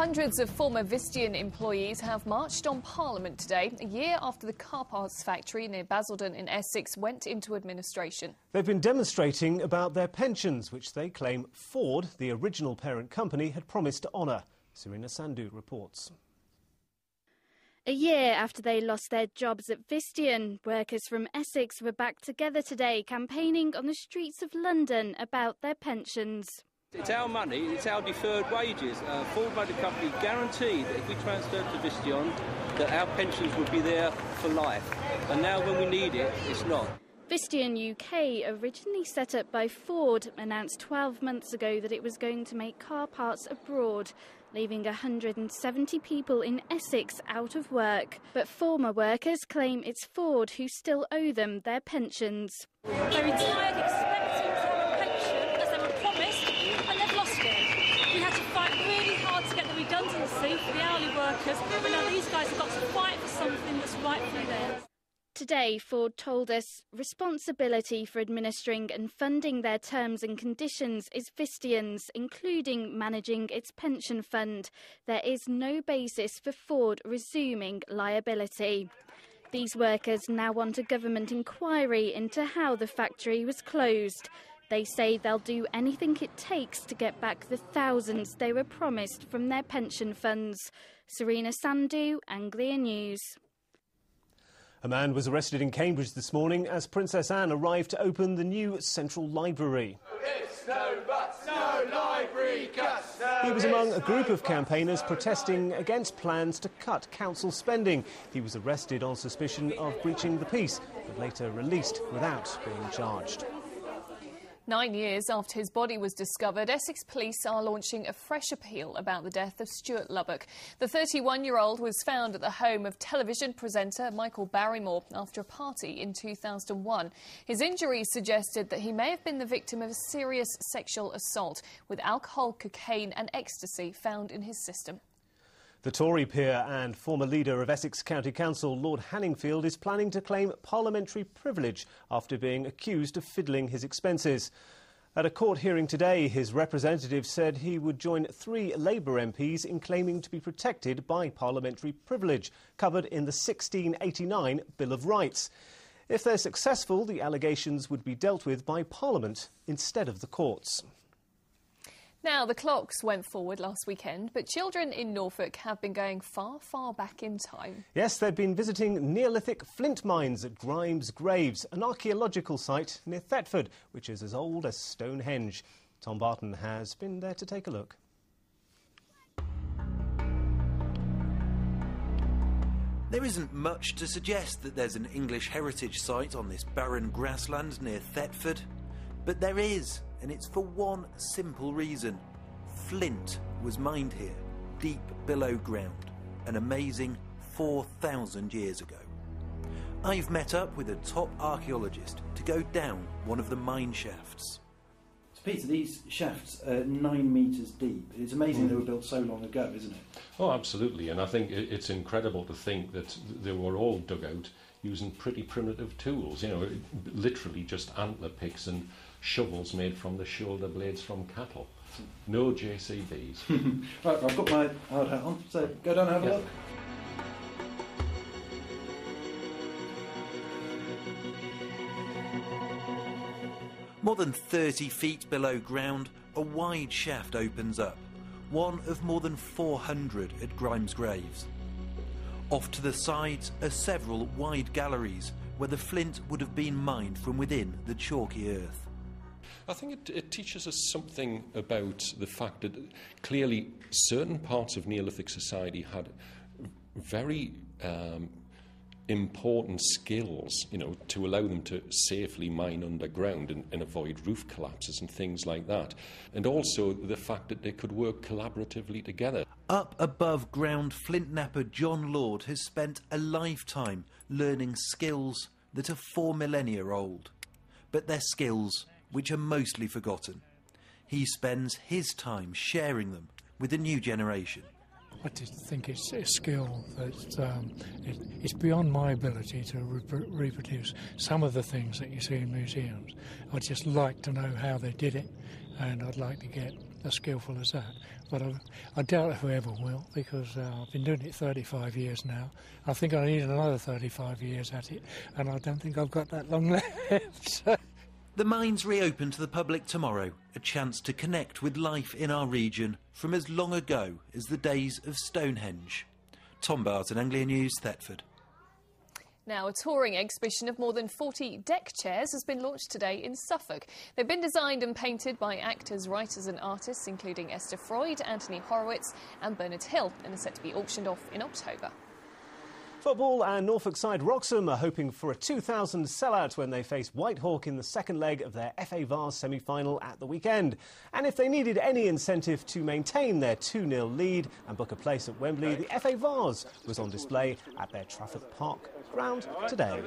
Hundreds of former Visteon employees have marched on Parliament today, a year after the car parts factory near Basildon in Essex went into administration. They've been demonstrating about their pensions, which they claim Ford, the original parent company, had promised to honour. Serena Sandhu reports. A year after they lost their jobs at Visteon, workers from Essex were back together today, campaigning on the streets of London about their pensions. It's our money, it's our deferred wages. Ford Motor Company guaranteed that if we transferred to Visteon, that our pensions would be there for life. And now when we need it, it's not. Visteon UK, originally set up by Ford, announced 12 months ago that it was going to make car parts abroad, leaving 170 people in Essex out of work. But former workers claim it's Ford who still owe them their pensions. They retired expecting to have a pension, as they were promised, and they've lost it. We had to fight really hard to get the redundancy for the hourly workers, but now these guys have got to fight for something that's rightfully theirs. Today, Ford told us responsibility for administering and funding their terms and conditions is Visteon's, including managing its pension fund. There is no basis for Ford resuming liability. These workers now want a government inquiry into how the factory was closed. They say they'll do anything it takes to get back the thousands they were promised from their pension funds. Serena Sandhu, Anglia News. A man was arrested in Cambridge this morning as Princess Anne arrived to open the new Central Library. He was among a group of campaigners protesting against plans to cut council spending. He was arrested on suspicion of breaching the peace, but later released without being charged. 9 years after his body was discovered, Essex police are launching a fresh appeal about the death of Stuart Lubbock. The 31-year-old was found at the home of television presenter Michael Barrymore after a party in 2001. His injuries suggested that he may have been the victim of a serious sexual assault, with alcohol, cocaine and ecstasy found in his system. The Tory peer and former leader of Essex County Council, Lord Hanningfield, is planning to claim parliamentary privilege after being accused of fiddling his expenses. At a court hearing today, his representative said he would join 3 Labour MPs in claiming to be protected by parliamentary privilege, covered in the 1689 Bill of Rights. If they're successful, the allegations would be dealt with by Parliament instead of the courts. Now, the clocks went forward last weekend, but children in Norfolk have been going far, far back in time. Yes, they've been visiting Neolithic Flint Mines at Grime's Graves, an archaeological site near Thetford, which is as old as Stonehenge. Tom Barton has been there to take a look. There isn't much to suggest that there's an English heritage site on this barren grassland near Thetford, but there is. And it's for one simple reason. Flint was mined here, deep below ground, an amazing 4,000 years ago. I've met up with a top archaeologist to go down one of the mine shafts. So Peter, these shafts are 9 metres deep. It's amazing they were built so long ago, isn't it? Oh, absolutely. And I think it's incredible to think that they were all dug out using pretty primitive tools, you know, literally just antler picks and shovels made from the shoulder blades from cattle. No JCBs. Right, I've got my hard hat on, so go down and have a look. More than 30 feet below ground, a wide shaft opens up, one of more than 400 at Grime's Graves. Off to the sides are several wide galleries where the flint would have been mined from within the chalky earth. I think it teaches us something about the fact that clearly certain parts of Neolithic society had very important skills, you know, to allow them to safely mine underground and avoid roof collapses and things like that. And also the fact that they could work collaboratively together. Up above ground, flint napper John Lord has spent a lifetime learning skills that are 4 millennia old. But they're skills which are mostly forgotten. He spends his time sharing them with the new generation. I just think it's a skill that it's beyond my ability to reproduce some of the things that you see in museums. I'd just like to know how they did it, and I'd like to get as skillful as that. But I doubt whoever will, because I've been doing it 35 years now. I think I need another 35 years at it, and I don't think I've got that long left. So. The mines reopen to the public tomorrow, a chance to connect with life in our region from as long ago as the days of Stonehenge. Tom Barton, Anglia News, Thetford. Now, a touring exhibition of more than 40 deck chairs has been launched today in Suffolk. They've been designed and painted by actors, writers and artists, including Esther Freud, Anthony Horowitz and Bernard Hill, and are set to be auctioned off in October. Football, and Norfolk side Wroxham are hoping for a 2,000 sellout when they face Whitehawk in the second leg of their FA Vase semi-final at the weekend. And if they needed any incentive to maintain their 2-0 lead and book a place at Wembley, the FA Vase was on display at their Trafford Park ground today.